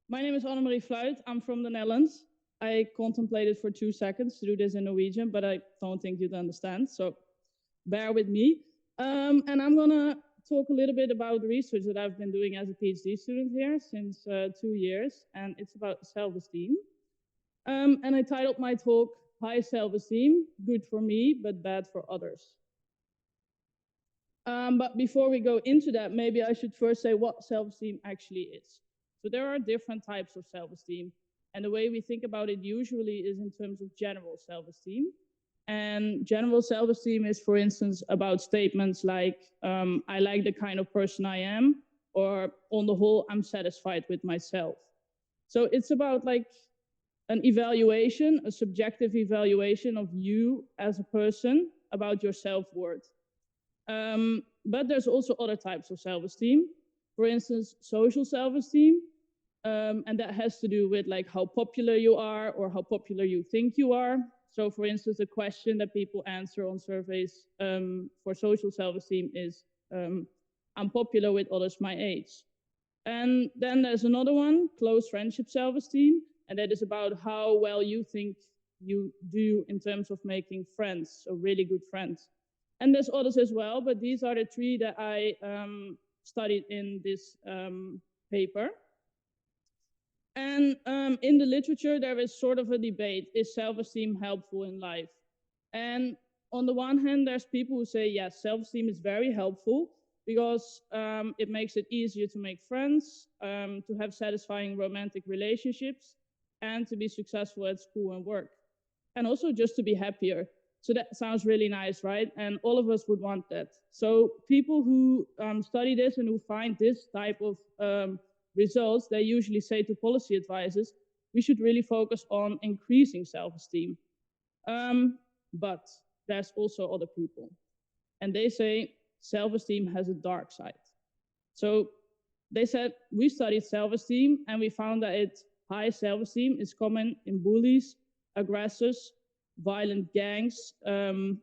My name is Ann-Marie Fluit. I'm from the Netherlands. I contemplated for 2 seconds to do this in Norwegian, but I don't think you'd understand, so bear with me. And I'm gonna talk a little bit about the research that I've been doing as a PhD student here since 2 years, and it's about self-esteem. And I titled my talk, High Self-Esteem, Good for Me, but Bad for Others. But before we go into that, maybe I should first say what self-esteem actually is. So there are different types of self-esteem. And the way we think about it usually is in terms of general self-esteem. And general self-esteem is, for instance, about statements like, I like the kind of person I am, or on the whole, I'm satisfied with myself. So it's about like an evaluation, a subjective evaluation of you as a person about your self-worth. But there's also other types of self-esteem. For instance, social self-esteem, and that has to do with like how popular you are or how popular you think you are. So for instance, a question that people answer on surveys for social self-esteem is, I'm popular with others my age. And then there's another one, close friendship self-esteem, and that is about how well you think you do in terms of making friends, so really good friends. And there's others as well, but these are the three that I studied in this paper. And in the literature, there is sort of a debate, is self-esteem helpful in life? And on the one hand, there's people who say, yes, self-esteem is very helpful because it makes it easier to make friends, to have satisfying romantic relationships, and to be successful at school and work. And also just to be happier. So that sounds really nice, right? And all of us would want that. So people who study this and who find this type of results, they usually say to policy advisors, we should really focus on increasing self-esteem. But there's also other people. And they say self-esteem has a dark side. So they said, we studied self-esteem and we found that high self-esteem is common in bullies, aggressors, violent gangs, and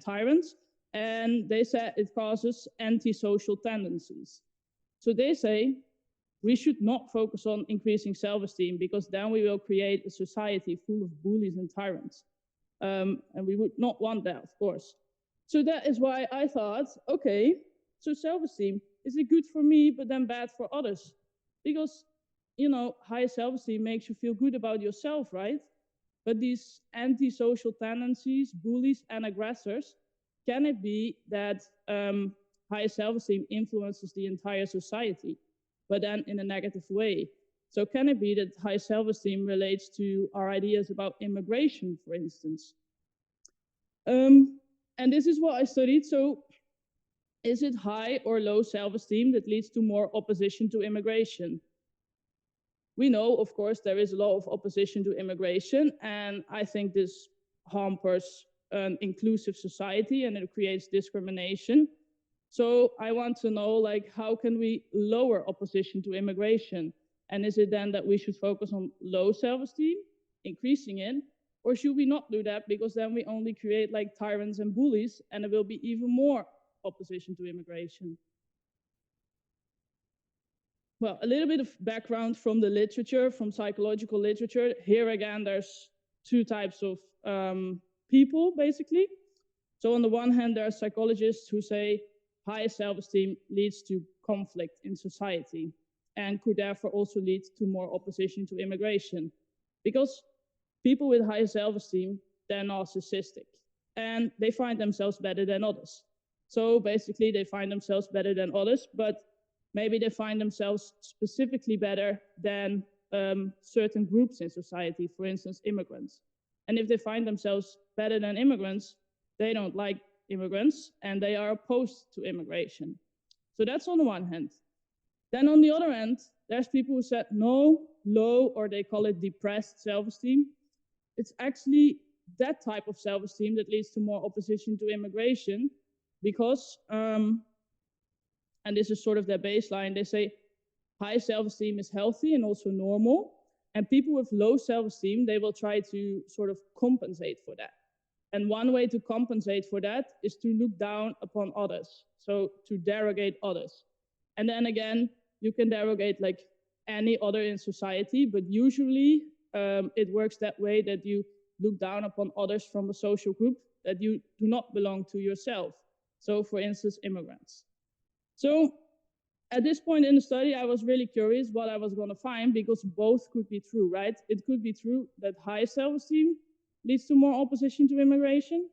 tyrants. And they said it causes antisocial tendencies. So they say we should not focus on increasing self-esteem because then we will create a society full of bullies and tyrants. And we would not want that, of course. So that is why I thought, okay, so self-esteem, is it good for me, but then bad for others? Because, high self-esteem makes you feel good about yourself, right? But these antisocial tendencies, bullies and aggressors, can it be that high self-esteem influences the entire society, but then in a negative way? So can it be that high self-esteem relates to our ideas about immigration, for instance? And this is what I studied. So is it high or low self-esteem that leads to more opposition to immigration? We know, of course, there is a lot of opposition to immigration, and I think this hampers an inclusive society and it creates discrimination. So I want to know, like, how can we lower opposition to immigration? And is it then that we should focus on low self-esteem, increasing it, or should we not do that because then we only create like tyrants and bullies and there will be even more opposition to immigration? Well, a little bit of background from the literature, from psychological literature. Here again, there's two types of people, basically. So on the one hand, there are psychologists who say high self-esteem leads to conflict in society and could therefore also lead to more opposition to immigration. Because people with high self-esteem, they're narcissistic and they find themselves better than others. So basically, they find themselves better than others, but maybe they find themselves specifically better than certain groups in society, for instance, immigrants. And if they find themselves better than immigrants, they don't like immigrants and they are opposed to immigration. So that's on the one hand. Then on the other hand, there's people who said no, low, or they call it depressed self-esteem. It's actually that type of self-esteem that leads to more opposition to immigration because and this is sort of their baseline, they say high self-esteem is healthy and also normal. And people with low self-esteem, they will try to sort of compensate for that. And one way to compensate for that is to look down upon others. So to derogate others. And then again, you can derogate like any other in society, but usually it works that way, that you look down upon others from a social group that you do not belong to yourself. So for instance, immigrants. So at this point in the study, I was really curious what I was going to find, because both could be true, right? It could be true that high self-esteem leads to more opposition to immigration,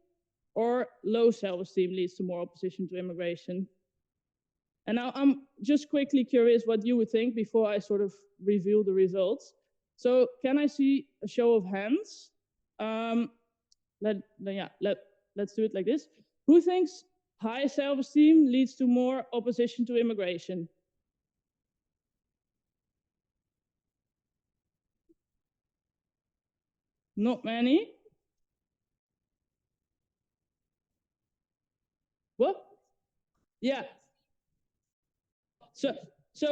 or low self-esteem leads to more opposition to immigration. And now I'm just quickly curious what you would think before I sort of reveal the results. So can I see a show of hands? Let's do it like this. Who thinks high self-esteem leads to more opposition to immigration? Not many. What? Yeah. So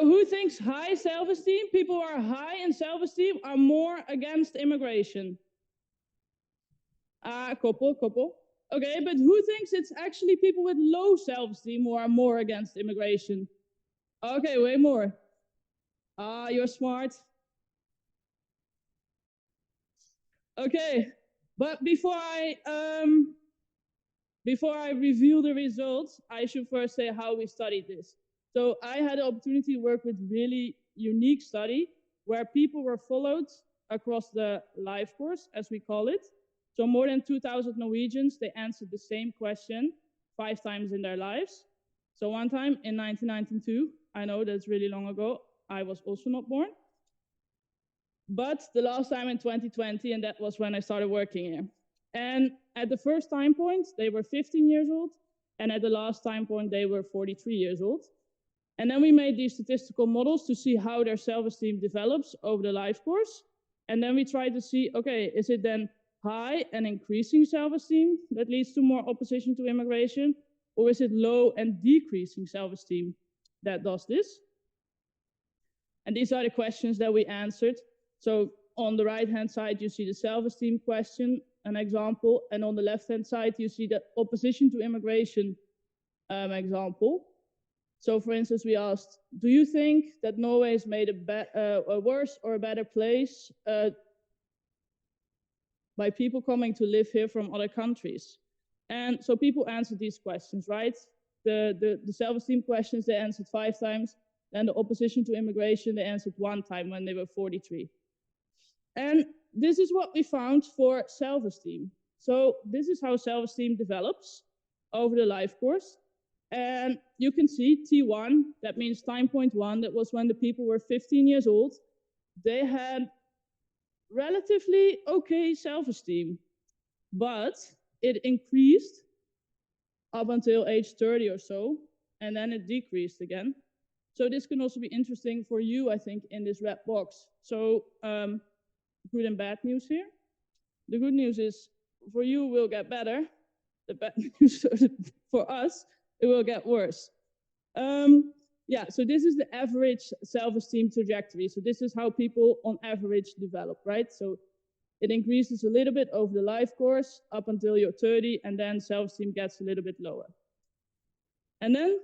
who thinks high self-esteem, people who are high in self-esteem, are more against immigration? Couple. Okay, but who thinks it's actually people with low self-esteem who are more against immigration? Okay, way more. You're smart. Okay, but before I reveal the results, I should first say how we studied this. So I had the opportunity to work with really unique study where people were followed across the life course, as we call it. So more than 2,000 Norwegians, they answered the same question 5 times in their lives. So one time in 1992, I know that's really long ago, I was also not born. But the last time in 2020, and that was when I started working here. And at the first time point, they were 15 years old, and at the last time point, they were 43 years old. And then we made these statistical models to see how their self-esteem develops over the life course. And then we tried to see, okay, is it then high and increasing self-esteem that leads to more opposition to immigration? Or is it low and decreasing self-esteem that does this? And these are the questions that we answered. So on the right-hand side, you see the self-esteem question, an example. And on the left-hand side, you see the opposition to immigration example. So for instance, we asked, do you think that Norway is made a worse or a better place by people coming to live here from other countries? And so people answered these questions, right? The self-esteem questions, they answered 5 times. And the opposition to immigration, they answered 1 time when they were 43. And this is what we found for self-esteem. So this is how self-esteem develops over the life course. And you can see T1, that means time point 1, that was when the people were 15 years old. They had relatively okay self-esteem, but it increased up until age 30 or so, and then it decreased again. So this can also be interesting for you, I think, in this red box. So good and bad news here. The good news is for you, we'll get better. The bad news for us, it will get worse. So this is the average self-esteem trajectory. So this is how people on average develop, right? So it increases a little bit over the life course up until you're 30, and then self-esteem gets a little bit lower. And then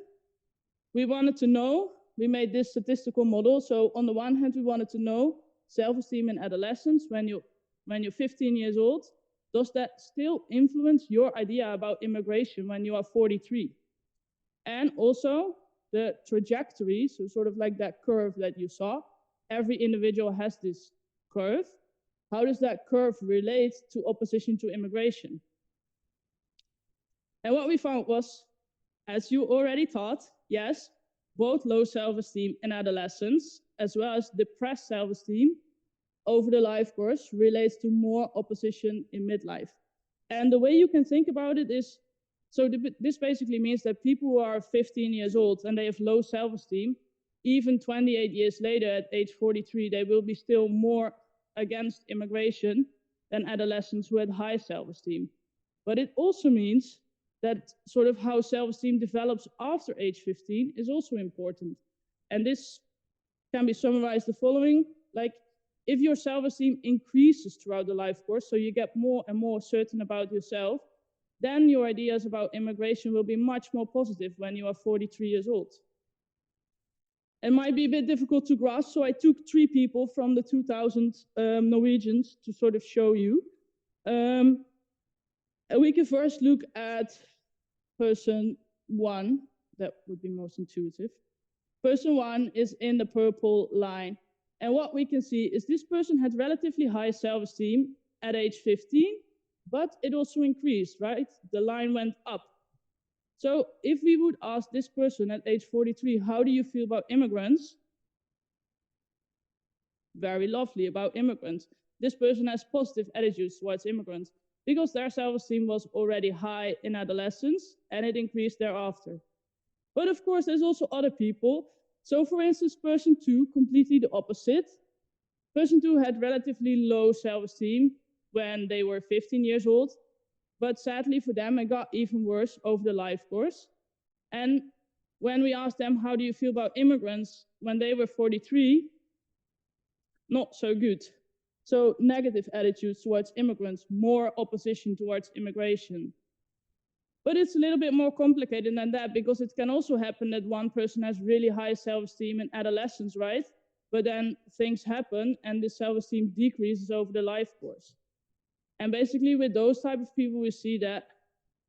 we wanted to know, we made this statistical model. So on the one hand, we wanted to know self-esteem in adolescence when you're 15 years old. Does that still influence your idea about immigration when you are 43? And also the trajectory, so sort of like that curve that you saw. Every individual has this curve. How does that curve relate to opposition to immigration? And what we found was, as you already thought, yes, both low self-esteem in adolescence as well as depressed self-esteem over the life course relates to more opposition in midlife. And the way you can think about it is, so this basically means that people who are 15 years old and they have low self-esteem, even 28 years later at age 43, they will be still more against immigration than adolescents who had high self-esteem. But it also means that sort of how self-esteem develops after age 15 is also important. And this can be summarized the following, like if your self-esteem increases throughout the life course, so you get more and more certain about yourself, then your ideas about immigration will be much more positive when you are 43 years old. It might be a bit difficult to grasp, so I took 3 people from the 2000 Norwegians to sort of show you. We can first look at person 1, that would be most intuitive. Person 1 is in the purple line. And what we can see is this person had relatively high self-esteem at age 15, but it also increased, right? The line went up. So if we would ask this person at age 43, how do you feel about immigrants? Very lovely about immigrants. This person has positive attitudes towards immigrants because their self-esteem was already high in adolescence and it increased thereafter. But of course, there's also other people. So for instance, person 2, completely the opposite. Person 2 had relatively low self-esteem when they were 15 years old, but sadly for them, it got even worse over the life course. And when we asked them, how do you feel about immigrants when they were 43, not so good. So negative attitudes towards immigrants, more opposition towards immigration. But it's a little bit more complicated than that, because it can also happen that one person has really high self-esteem in adolescence, right? But then things happen and the self-esteem decreases over the life course. And basically with those type of people, we see that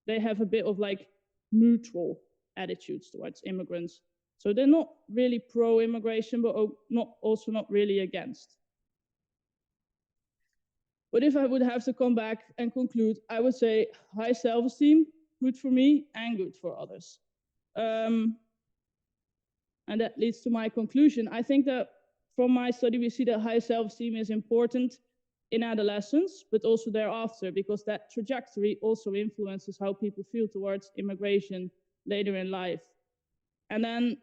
they have a bit of like neutral attitudes towards immigrants. So they're not really pro-immigration, but also not really against. But if I would have to come back and conclude, I would say high self-esteem, good for me and good for others. And that leads to my conclusion. I think that from my study, we see that high self-esteem is important in adolescence, but also thereafter, because that trajectory also influences how people feel towards immigration later in life. And then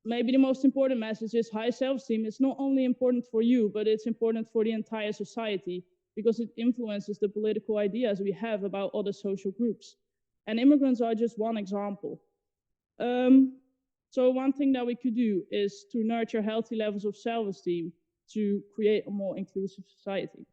maybe the most important message is high self-esteem is not only important for you, but it's important for the entire society, because it influences the political ideas we have about other social groups. And immigrants are just one example. So one thing that we could do is to nurture healthy levels of self-esteem to create a more inclusive society.